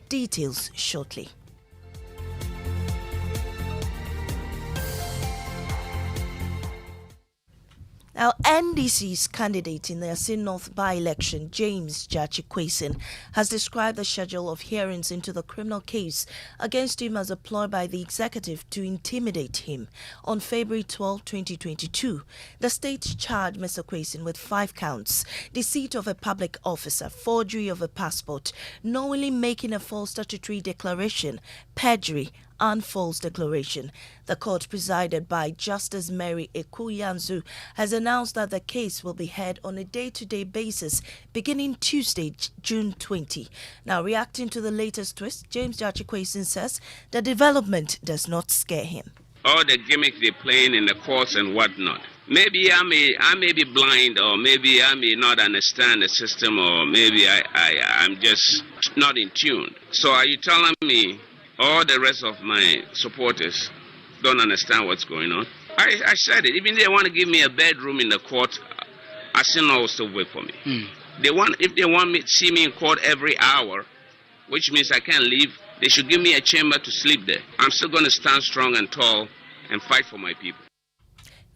Details shortly. Now, NDC's candidate in the Asin North by-election, James Gyakye, has described the schedule of hearings into the criminal case against him as a ploy by the executive to intimidate him. On February 12, 2022, the state charged Mr. Kwesi with 5 counts: deceit of a public officer, forgery of a passport, knowingly making a false statutory declaration, perjury, and false declaration. The court, presided by Justice Mary Ekuyanzu, has announced that the case will be heard on a day-to-day basis beginning Tuesday, June 20. Now, reacting to the latest twist, James Gyakye says the development does not scare him. All the gimmicks they're playing in the courts and whatnot. Maybe I may be blind, or maybe I may not understand the system, or maybe I'm just not in tune. So are you telling me all the rest of my supporters don't understand what's going on? I said it. Even if they want to give me a bedroom in the court, I still know will still wait for me. If they want me to see me in court every hour, which means I can't leave, they should give me a chamber to sleep there. I'm still going to stand strong and tall and fight for my people.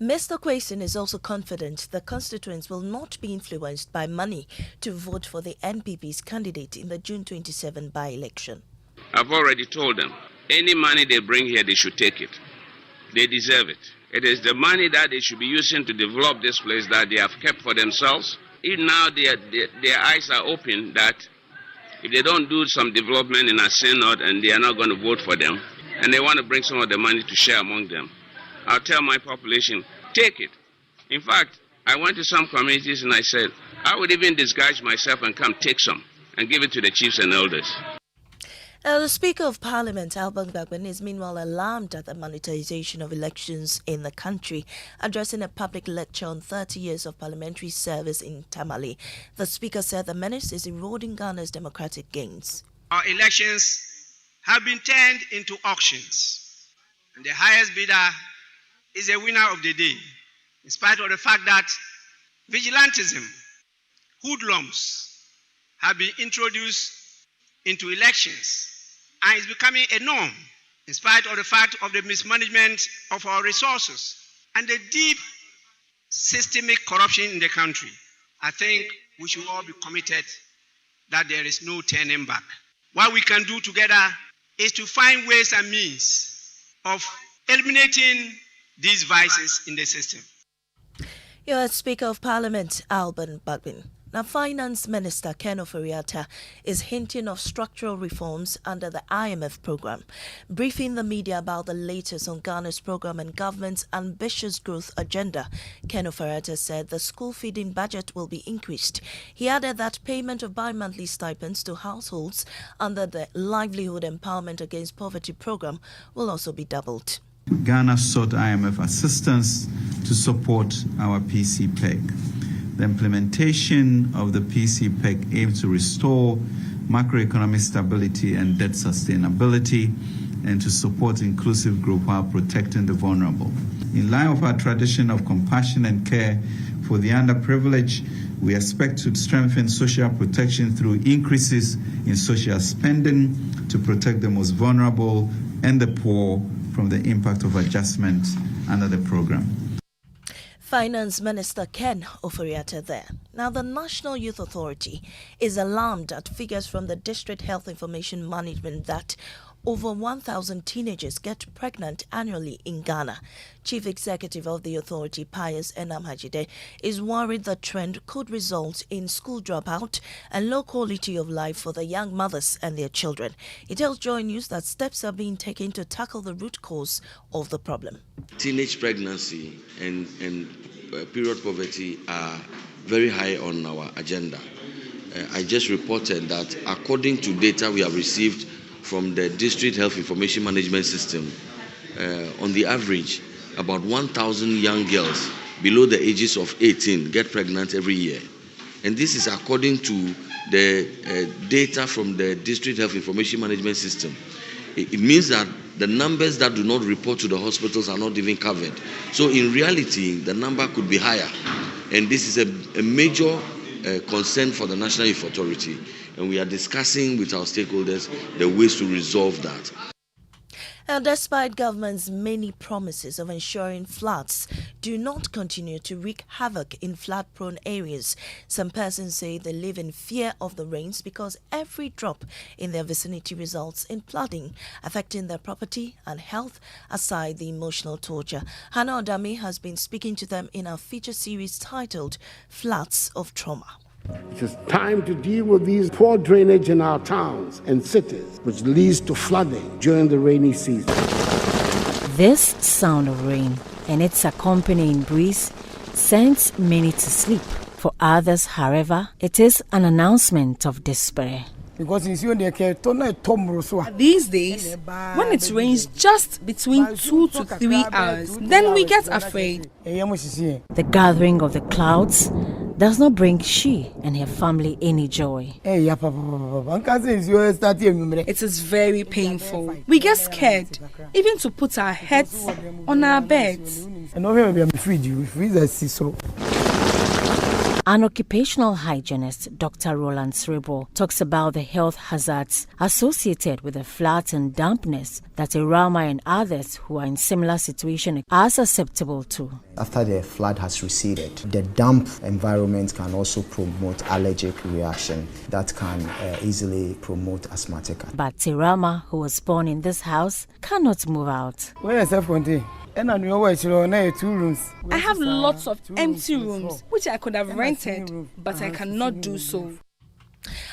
Mr. Kwesi is also confident the constituents will not be influenced by money to vote for the NPP's candidate in the June 27 by-election. I've already told them, any money they bring here, they should take it. They deserve it. It is the money that they should be using to develop this place that they have kept for themselves. Even now, their eyes are open that if they don't do some development in Asin North, and they are not going to vote for them, and they want to bring some of the money to share among them, I'll tell my population, take it. In fact, I went to some communities and I said, I would even disguise myself and come take some and give it to the chiefs and elders. The Speaker of Parliament, Alban Gbagban, is meanwhile alarmed at the monetization of elections in the country. Addressing a public lecture on 30 years of parliamentary service in Tamale, the Speaker said the menace is eroding Ghana's democratic gains. Our elections have been turned into auctions, and the highest bidder is a winner of the day, in spite of the fact that vigilantism, hoodlums have been introduced into elections, and it's becoming a norm, in spite of the fact of the mismanagement of our resources and the deep systemic corruption in the country. I think we should all be committed that there is no turning back. What we can do together is to find ways and means of eliminating these vices in the system. Your Speaker of Parliament, Alban Gbagban. Now, Finance Minister Ken Ofori-Atta is hinting of structural reforms under the IMF program. Briefing the media about the latest on Ghana's program and government's ambitious growth agenda, Ken Ofori-Atta said the school feeding budget will be increased. He added that payment of bi-monthly stipends to households under the Livelihood Empowerment Against Poverty program will also be doubled. Ghana sought IMF assistance to support our PCPEG. The implementation of the PCPEG aims to restore macroeconomic stability and debt sustainability and to support inclusive growth while protecting the vulnerable. In line with our tradition of compassion and care for the underprivileged, we expect to strengthen social protection through increases in social spending to protect the most vulnerable and the poor from the impact of adjustment under the program. Finance Minister Ken Ofori-Atta there. Now, the National Youth Authority is alarmed at figures from the District Health Information Management that over 1,000 teenagers get pregnant annually in Ghana. Chief Executive of the authority, Pius Enamhajide, is worried the trend could result in school dropout and low quality of life for the young mothers and their children. He tells Joy News that steps are being taken to tackle the root cause of the problem. Teenage pregnancy and period poverty are very high on our agenda. I just reported that according to data we have received from the District Health Information Management System, on the average, about 1,000 young girls below the ages of 18 get pregnant every year. And this is according to the data from the District Health Information Management System. It means that the numbers that do not report to the hospitals are not even covered. So in reality, the number could be higher. And this is a major concern for the National Youth Authority. and we are discussing with our stakeholders the ways to resolve that. And despite government's many promises of ensuring floods do not continue to wreak havoc in flood-prone areas, some persons say they live in fear of the rains because every drop in their vicinity results in flooding, affecting their property and health, aside the emotional torture. Hannah Odami has been speaking to them in our feature series titled Floods of Trauma. It is time to deal with these poor drainage in our towns and cities, which leads to flooding during the rainy season. This sound of rain and its accompanying breeze sends many to sleep. For others, however, it is an announcement of despair. Because these days, when it rains just between 2 to 3 hours, then we get afraid. The gathering of the clouds does not bring she and her family any joy. It is very painful. We get scared, even to put our heads on our beds. An occupational hygienist, Dr. Roland Srebo, talks about the health hazards associated with the floods and dampness that Irama and others who are in similar situation are susceptible to. After the flood has receded, the damp environment can also promote allergic reaction that can easily promote asthmatic. But Irama, who was born in this house, cannot move out. I have lots of empty rooms which I could have rented, but I cannot do so.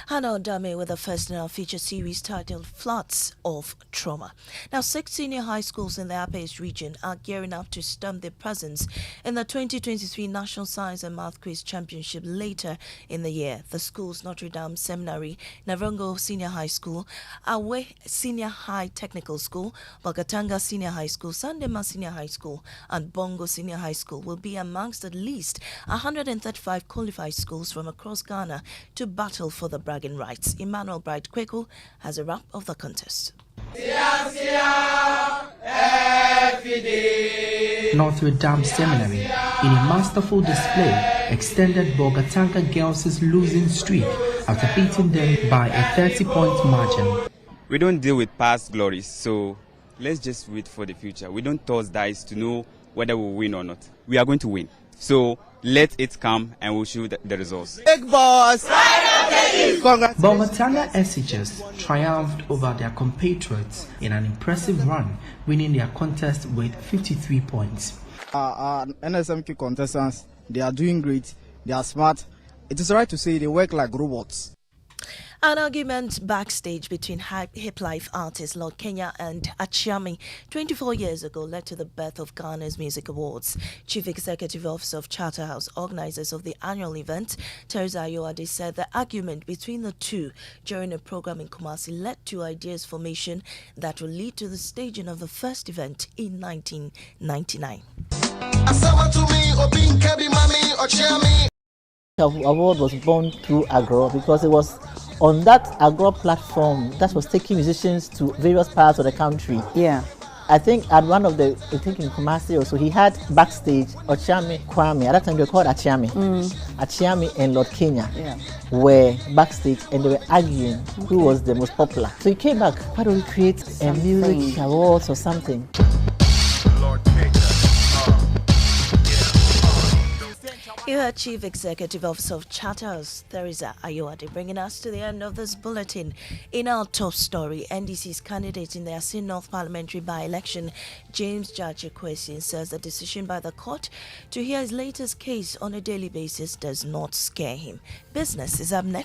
Hannah Odame with the first in our feature series titled Floods of Trauma. Now, 6 senior high schools in the Upper East region are gearing up to stamp their presence in the 2023 National Science and Math Quiz Championship later in the year. The schools Notre Dame Seminary, Navrongo Senior High School, Awe Senior High Technical School, Bogatanga Senior High School, Sandema Senior High School, and Bongo Senior High School will be amongst at least 135 qualified schools from across Ghana to battle for the bragging rights. Emmanuel Bright Kweku has a wrap of the contest. Notre Dame Seminary, in a masterful display, extended Bogatanga Girls' losing streak after beating them by a 30-point margin. We don't deal with past glories, so let's just wait for the future. We don't toss dice to know whether we'll win or not. We are going to win. So let it come and we'll show the results. Big boss! Bogatanga SHS triumphed over their compatriots in an impressive run, winning their contest with 53 points. Our NSMQ contestants, they are doing great, they are smart. It is right to say they work like robots. An argument backstage between hip life artist Lord Kenya and Achiami 24 years ago led to the birth of Ghana's Music Awards. Chief Executive Officer of Charterhouse, organizers of the annual event, Teresa Ayoade, said the argument between the two during a program in Kumasi led to ideas formation that will lead to the staging of the first event in 1999. The award was born through Agro because it was on that Agro platform that was taking musicians to various parts of the country. Yeah. I think at one of the, I think in Kumasi also, he had backstage Achiami Kwame. At that time they were called Achiami. Achiami and Lord Kenya were backstage and they were arguing who was the most popular. So he came back, why don't we create a music awards or something? You heard Chief Executive Officer of Charterhouse, Teresa Ayoade, bringing us to the end of this bulletin. In our top story, NDC's candidate in the Asin North parliamentary by-election, James Gyakye Thompson, says the decision by the court to hear his latest case on a daily basis does not scare him. Business is up next.